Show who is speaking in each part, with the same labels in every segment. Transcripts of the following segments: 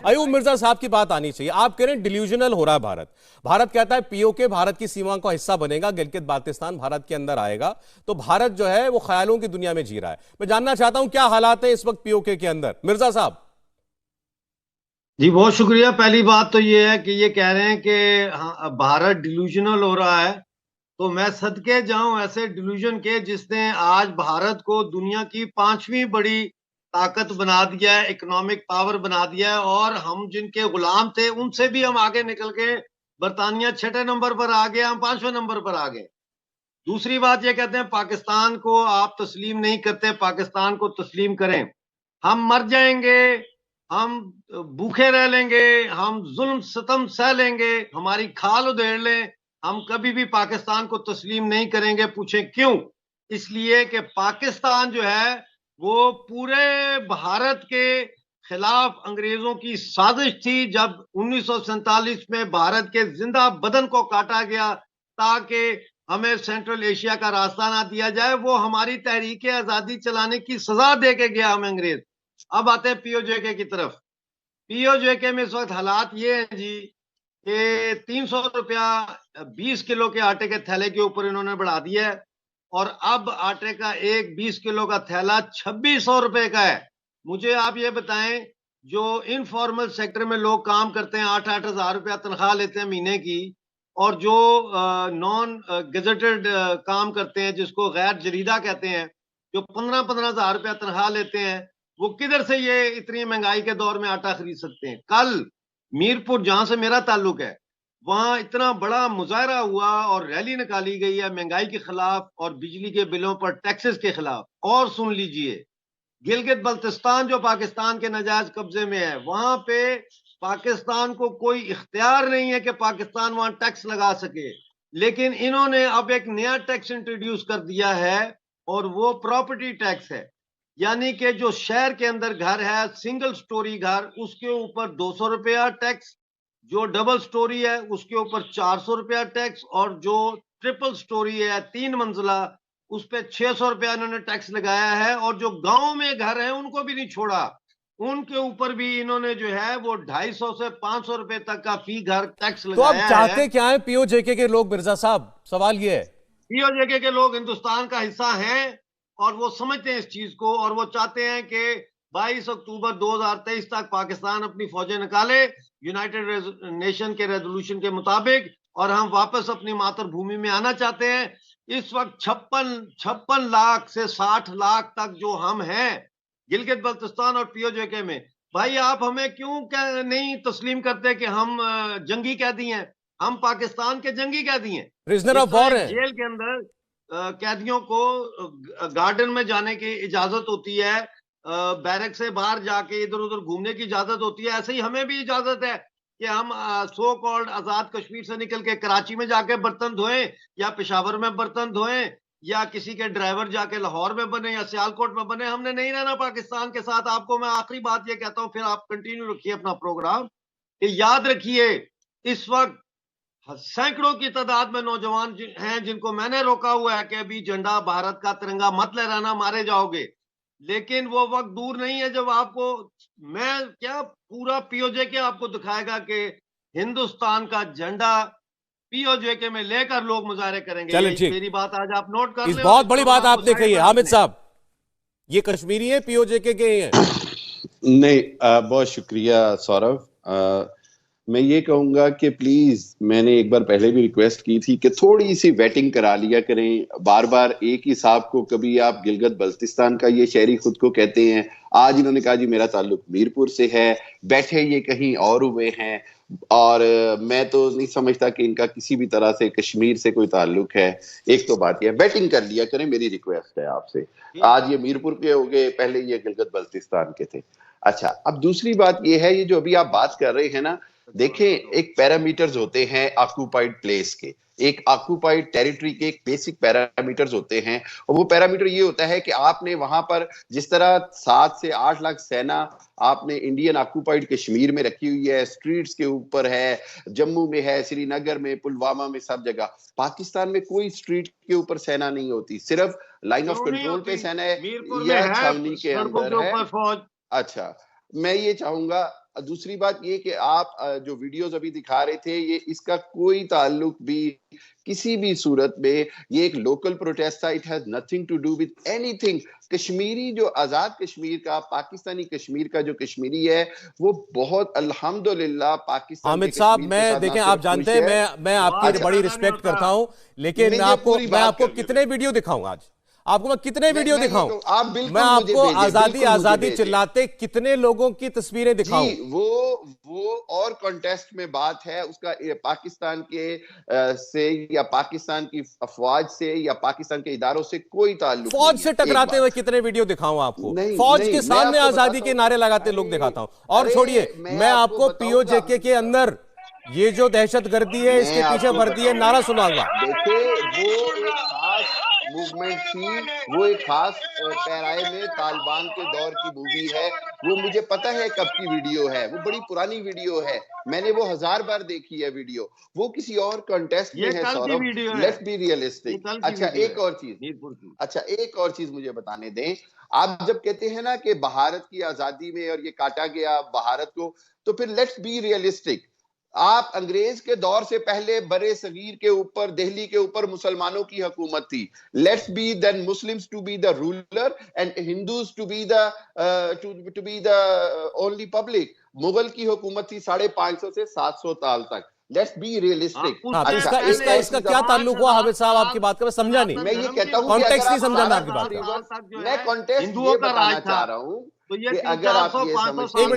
Speaker 1: अयूब मिर्जा साहब की बात आनी चाहिए। आप कह रहे हैं डिल्यूजनल हो रहा है भारत। भारत कहता है पीओके भारत की सीमा का हिस्सा बनेगा, गिलगित बाल्टिस्तान भारत के अंदर आएगा, तो भारत जो है वो ख्यालों की दुनिया में जी रहा है। मैं जानना चाहता हूं क्या हालात है इस वक्त पीओके के अंदर, मिर्जा साहब।
Speaker 2: जी बहुत शुक्रिया। पहली बात तो ये है कि ये कह रहे हैं कि हाँ, भारत डिल्यूजनल हो रहा है। तो मैं सदके जाऊं ऐसे डिल्यूजन के जिसने आज भारत को दुनिया की पांचवी बड़ी ताकत बना दिया है, इकोनॉमिक पावर बना दिया है, और हम जिनके गुलाम थे उनसे भी हम आगे निकल के बरतानिया छठे नंबर पर आ गया, हम पांचवें नंबर पर आ गए। दूसरी बात ये कहते हैं पाकिस्तान को आप तस्लीम नहीं करते, पाकिस्तान को तस्लीम करें। हम मर जाएंगे, हम भूखे रह लेंगे, हम जुल्म सितम सह लेंगे, हमारी खाल उधेड़ लें, हम कभी भी पाकिस्तान को तस्लीम नहीं करेंगे। पूछे क्यों? इसलिए कि पाकिस्तान जो है वो पूरे भारत के खिलाफ अंग्रेजों की साजिश थी। जब 1947 में भारत के जिंदा बदन को काटा गया ताकि हमें सेंट्रल एशिया का रास्ता ना दिया जाए, वो हमारी तहरीक आजादी चलाने की सजा दे के गया हमें अंग्रेज। अब आते हैं पीओजेके की तरफ। पीओजेके में इस वक्त हालात ये हैं जी कि 300 रुपया 20 किलो के आटे के थैले के ऊपर इन्होंने बढ़ा दिया है, और अब आटे का एक 20 किलो का थैला 2600 रुपए का है। मुझे आप ये बताएं, जो इनफॉर्मल सेक्टर में लोग काम करते हैं, 8-8 हज़ार रुपया तनख्वाह लेते हैं महीने की, और जो नॉन गेजेटेड काम करते हैं जिसको गैर जरीदा कहते हैं, जो 15-15 हज़ार रुपया तनख्वाह लेते हैं, वो किधर से ये इतनी महंगाई के दौर में आटा खरीद सकते हैं? कल मीरपुर जहां से मेरा ताल्लुक है, वहां इतना बड़ा मुजाहरा हुआ और रैली निकाली गई है महंगाई के खिलाफ और बिजली के बिलों पर टैक्सेस के खिलाफ। और सुन लीजिए, गिलगित बल्तिस्तान जो पाकिस्तान के नाजायज कब्जे में है, वहां पे पाकिस्तान को कोई इख्तियार नहीं है कि पाकिस्तान वहां टैक्स लगा सके, लेकिन इन्होंने अब एक नया टैक्स इंट्रोड्यूस कर दिया है, और वो प्रॉपर्टी टैक्स है। यानी कि जो शहर के अंदर घर है, सिंगल स्टोरी घर, उसके ऊपर 200 रुपया टैक्स, जो डबल स्टोरी है उसके ऊपर 400 रुपया टैक्स, और जो ट्रिपल स्टोरी है 3 मंजिला, उस पे 600 रुपया इन्होंने टैक्स लगाया है। और जो गांव में घर है उनको भी नहीं छोड़ा, उनके ऊपर भी इन्होंने जो है वो 250 से 500 रुपए तक का फी घर टैक्स
Speaker 1: तो अब
Speaker 2: लगाया है।
Speaker 1: चाहते क्या है पीओजेके के लोग, मिर्जा साहब? सवाल यह है।
Speaker 2: पीओजेके के लोग हिंदुस्तान का हिस्सा हैं और वो समझते हैं इस चीज को, और वो चाहते हैं कि 22 अक्टूबर 2023 तक पाकिस्तान अपनी फौजें निकाले यूनाइटेड नेशन के रेजोल्यूशन के मुताबिक, और हम वापस अपनी मातृभूमि में आना चाहते हैं। इस वक्त 56 लाख से 60 लाख तक जो हम हैं गिलगित बल्तिस्तान और पीओजेके में, भाई आप हमें क्यों नहीं तस्लीम करते कि हम जंगी कैदी हैं? हम पाकिस्तान के जंगी कैदी हैं।
Speaker 1: प्रिजनर
Speaker 2: जिस
Speaker 1: ऑफ
Speaker 2: तरह
Speaker 1: वॉर
Speaker 2: एक
Speaker 1: है।
Speaker 2: जेल के अंदर कैदियों को गार्डन में जाने की इजाजत होती है, बैरक से बाहर जाके इधर उधर घूमने की इजाजत होती है, ऐसे ही हमें भी इजाजत है कि हम सो कॉल्ड आजाद कश्मीर से निकल के कराची में जाके बर्तन धोएं, या पेशावर में बर्तन धोएं, या किसी के ड्राइवर जाके लाहौर में बने या सियालकोट में बने। हमने नहीं रहना पाकिस्तान के साथ। आपको मैं आखिरी बात ये कहता हूं, फिर आप कंटिन्यू रखिए अपना प्रोग्राम, कि याद रखिए इस वक्त सैकड़ों की तादाद में नौजवान हैं जिनको मैंने रोका हुआ है कि अभी झंडा भारत का तिरंगा मत लहराना, मारे जाओगे। लेकिन वो वक्त दूर नहीं है जब आपको, मैं क्या, पूरा पीओजेके आपको दिखाएगा कि हिंदुस्तान का झंडा पीओजेके में लेकर लोग मुजाहरे करेंगे।
Speaker 1: चलें
Speaker 2: ये
Speaker 1: ठीक,
Speaker 2: मेरी बात आज आप नोट कर
Speaker 1: इस
Speaker 2: लें और
Speaker 1: बहुत
Speaker 2: इस
Speaker 1: बड़ी बात
Speaker 2: प्रोग्राम को
Speaker 1: आपने
Speaker 2: साइड
Speaker 1: कही है
Speaker 2: पर रख
Speaker 1: हामिद
Speaker 2: लें।
Speaker 1: साहब। ये कश्मीरी है, पीओजेके के ही हैं?
Speaker 3: नहीं, बहुत शुक्रिया सौरभ। मैं ये कहूंगा कि प्लीज, मैंने एक बार पहले भी रिक्वेस्ट की थी कि थोड़ी सी वेटिंग करा लिया करें। बार बार एक ही साहब को, कभी आप गिलगित बल्तिस्तान का ये शहरी खुद को कहते हैं, आज इन्होंने कहा जी मेरा ताल्लुक मीरपुर से है, बैठे ये कहीं और हुए हैं, और मैं तो नहीं समझता कि इनका किसी भी तरह से कश्मीर से कोई ताल्लुक है। एक तो बात यह, बैटिंग कर लिया करें, मेरी रिक्वेस्ट है आपसे। आज ये मीरपुर के हो गए, पहले ये गिलगित बल्तिस्तान के थे। अच्छा, अब दूसरी बात ये है, ये जो अभी आप बात कर रहे हैं ना, देखें, एक पैरामीटर्स होते हैं ऑक्यूपाइड प्लेस के, एक ऑक्यूपाइड टेरिटरी के एक बेसिक पैरामीटर्स होते हैं, और वो पैरामीटर ये होता है कि आपने वहां पर जिस तरह 7 से 8 लाख सेना आपने इंडियन ऑक्यूपाइड कश्मीर में रखी हुई है, स्ट्रीट्स के ऊपर है, जम्मू में है, श्रीनगर में, पुलवामा में, सब जगह। पाकिस्तान में कोई स्ट्रीट के ऊपर सेना नहीं होती, सिर्फ लाइन ऑफ
Speaker 2: क्यों नहीं
Speaker 3: कंट्रोल पे
Speaker 2: होती?
Speaker 3: सेना है
Speaker 2: मीरपुर में
Speaker 3: या
Speaker 2: है
Speaker 3: छावनी के
Speaker 2: सड़कों
Speaker 3: अंदर
Speaker 2: के
Speaker 3: है।
Speaker 2: ऊपर फौज।
Speaker 3: अच्छा, मैं ये चाहूंगा दूसरी बात ये कि आप जो वीडियोस अभी दिखा रहे थे, ये इसका कोई ताल्लुक भी किसी भी सूरत में, ये एक लोकल प्रोटेस्ट था, it has nothing to do with anything. Kashmiri जो आजाद कश्मीर का, पाकिस्तानी कश्मीर का जो कश्मीरी है, वो बहुत अल्हम्दुलिल्लाह पाकिस्तान
Speaker 1: हामिद साहब, मैं देखें, आप जानते हैं मैं आपकी बड़ी रिस्पेक्ट करता हूं, लेकिन मैं आपको कितने वीडियो दिखाऊं आज? आपको मैं कितने वीडियो दिखाऊं? मैं आपको आजादी चिल्लाते कितने लोगों की तस्वीरें दिखाऊं?
Speaker 3: वो और कॉन्टेस्ट में बात है उसका, पाकिस्तान के से या पाकिस्तान की अफवाज से या पाकिस्तान के इदारों से कोई ताल्लुक नहीं।
Speaker 1: फौज से टकराते हुए कितने वीडियो दिखाऊं आपको? फौज के सामने आजादी के नारे लगाते लोग दिखाता हूं। और छोड़िए, मैं आपको पीओजेके के अंदर ये जो दहशतगर्दी है, इसके पीछे वर्दी है, नारा सुनाऊंगा।
Speaker 3: देखिए, वो एक खास मूवमेंट थी, वो एक खास पैराए में तालिबान के दौर की मूवी है, वो मुझे पता है कब की वीडियो है, वो बड़ी पुरानी वीडियो है, मैंने वो 1000 बार देखी है वीडियो, वो किसी और कंटेस्ट में है सौरभ, लेट्स बी रियलिस्टिक। अच्छा एक और चीज मुझे बताने दें, आप जब कहते हैं ना कि भारत की आजादी में और ये काटा गया भारत को, तो फिर लेट्स बी रियलिस्टिक। आप अंग्रेज के दौर से पहले बरे सगीर के ऊपर, दिल्ली के ऊपर मुसलमानों की हुकूमत थी। Let's be then Muslims to be the ruler and Hindus to be the only public. Mughal की हुकूमत थी 550 से 700 साल तक। Let's be realistic.
Speaker 1: इसका क्या ताल्लुक हुआ हामिद साहब आपकी बात का? मैं समझा नहीं।
Speaker 3: मैं ये कहता हूं,
Speaker 1: कॉन्टेक्स्ट नहीं समझा मैं आपकी बात का।
Speaker 3: मैं कॉन्टेक्स्ट ये बताना चाह रहा हूं कि अगर आप ये समझते हैं,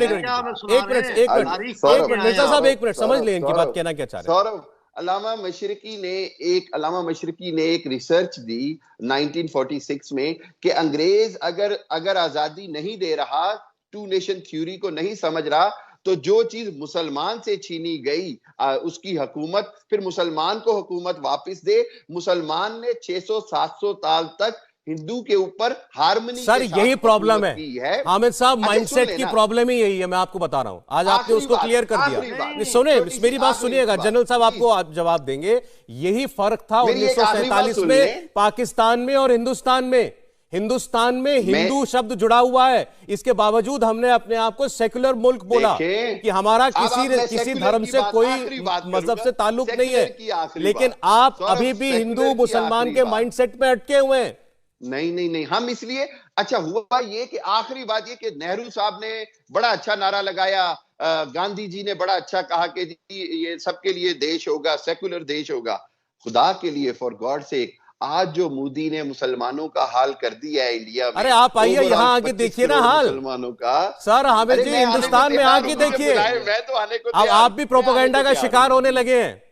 Speaker 1: एक मिनट साहब, एक मिनट समझ लें इनकी बात कहना क्या चाह रहे हैं।
Speaker 3: सौरभ, अल्लामा मशरिकी ने एक रिसर्च दी 1946 में कि अंग्रेज अगर आजादी नहीं दे रहा, टू नेशन थ्योरी को नहीं समझ रहा, तो जो चीज मुसलमान से छीनी गई उसकी हुकूमत, फिर मुसलमान को हुकूमत वापस दे। मुसलमान ने 600-700 साल तक हिंदू के ऊपर हार्मनी।
Speaker 1: सर यही प्रॉब्लम है हामिद साहब, माइंडसेट की प्रॉब्लम ही यही है, मैं आपको बता रहा हूं। आज आपने उसको क्लियर कर दिया। सुने, मेरी बात सुनिएगा, जनरल साहब आपको जवाब देंगे। यही फर्क था 1947 में पाकिस्तान में और हिंदुस्तान में। हिंदुस्तान में हिंदू शब्द जुड़ा हुआ है, इसके बावजूद हमने अपने आप को सेक्युलर मुल्क बोला कि हमारा किसी धर्म से कोई मजहब से ताल्लुक नहीं है। लेकिन आप अभी भी हिंदू मुसलमान के माइंडसेट में अटके हुए हैं।
Speaker 3: नहीं, हम इसलिए, अच्छा हुआ ये कि आखिरी बात ये कि नेहरू साहब ने बड़ा अच्छा नारा लगाया, गांधी जी ने बड़ा अच्छा कहा कि ये सबके लिए देश होगा, सेक्युलर देश होगा। खुदा के लिए, फॉर गॉड सेक, आज जो मोदी ने मुसलमानों का हाल कर दिया है इंडिया में।
Speaker 1: अरे आप आइए यहाँ आके देखिए ना हाल
Speaker 3: मुसलमानों का।
Speaker 1: सर हामिद जी, हिंदुस्तान में आके देखिए।
Speaker 3: मैं तो आने को,
Speaker 1: अब आप भी प्रोपेगेंडा का शिकार होने लगे हैं,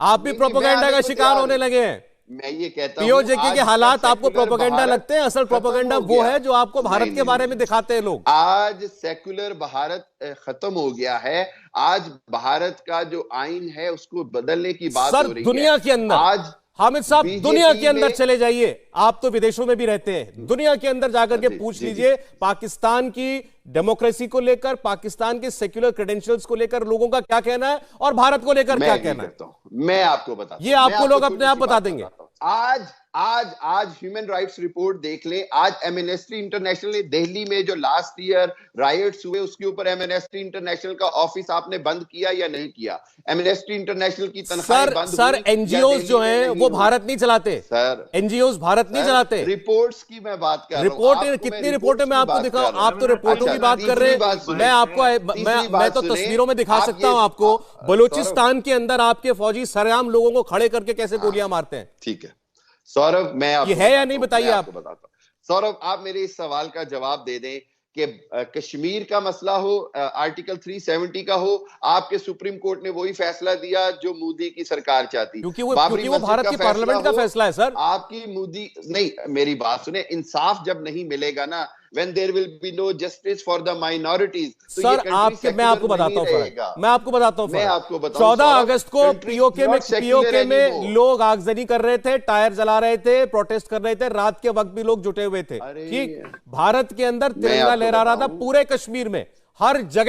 Speaker 1: आप भी प्रोपेगेंडा का शिकार होने लगे हैं।
Speaker 3: मैं ये कहता हूं,
Speaker 1: पीओजेके के हालात आपको प्रोपेगेंडा लगते हैं? असल प्रोपेगेंडा वो है जो आपको भारत के बारे में दिखाते हैं लोग।
Speaker 3: आज सेक्युलर भारत खत्म हो गया है। आज भारत का जो आइन है उसको बदलने की बात हो रही है।
Speaker 1: दुनिया के अंदर आज हामिद साहब, दुनिया के अंदर चले जाइए, आप तो विदेशों में भी रहते हैं, दुनिया के अंदर जाकर के पूछ लीजिए पाकिस्तान की डेमोक्रेसी को लेकर, पाकिस्तान के सेक्युलर क्रेडेंशियल्स को लेकर लोगों का क्या कहना है और भारत को लेकर क्या कहना है।
Speaker 3: मैं आपको बताता हूं,
Speaker 1: ये आपको लोग अपने आप बता देंगे।
Speaker 3: आज ह्यूमन राइट्स रिपोर्ट देख ले। आज एमनेस्टी इंटरनेशनल ने दिल्ली में जो लास्ट ईयर राइट्स हुए उसके ऊपर एमनेस्टी इंटरनेशनल का ऑफिस आपने बंद किया या नहीं किया? एमनेस्टी इंटरनेशनल की तनख्वाहें बंद हुई?
Speaker 1: सर एनजीओ जो हैं वो भारत नहीं चलाते सर, एनजीओ भारत नहीं चलाते।
Speaker 3: रिपोर्ट्स की मैं बात कर रहा हूं।
Speaker 1: रिपोर्ट कितनी रिपोर्टें मैं आपको दिखाऊं? आप तो रिपोर्टों की बात कर रहे हैं, मैं आपको मैं तो तस्वीरों में दिखा सकता हूं आपको। बलूचिस्तान के अंदर आपके फौजी सरेआम लोगों को खड़े करके कैसे गोलियां मारते हैं।
Speaker 3: ठीक है सौरभ, मैं
Speaker 1: ये है या नहीं बताइए आप।
Speaker 3: बताता हूं सौरभ, आप मेरे इस सवाल का जवाब दे दें कि कश्मीर का मसला हो, आर्टिकल 370 का हो, आपके सुप्रीम कोर्ट ने वही फैसला दिया जो मोदी की सरकार चाहती,
Speaker 1: क्योंकि वो भारत की पार्लियामेंट का फैसला है सर।
Speaker 3: आपकी मोदी नहीं, मेरी बात सुने, इंसाफ जब नहीं मिलेगा ना, when there will be no justice for the minorities, तो
Speaker 1: सर मैं आपको बताता हूं 14 अगस्त को पीओके में लोग आगजनी कर रहे थे, टायर जला रहे थे, प्रोटेस्ट कर रहे थे, रात के वक्त भी लोग जुटे हुए थे। ठीक, भारत के अंदर तिरंगा लहरा रहा था पूरे कश्मीर में, हर जगह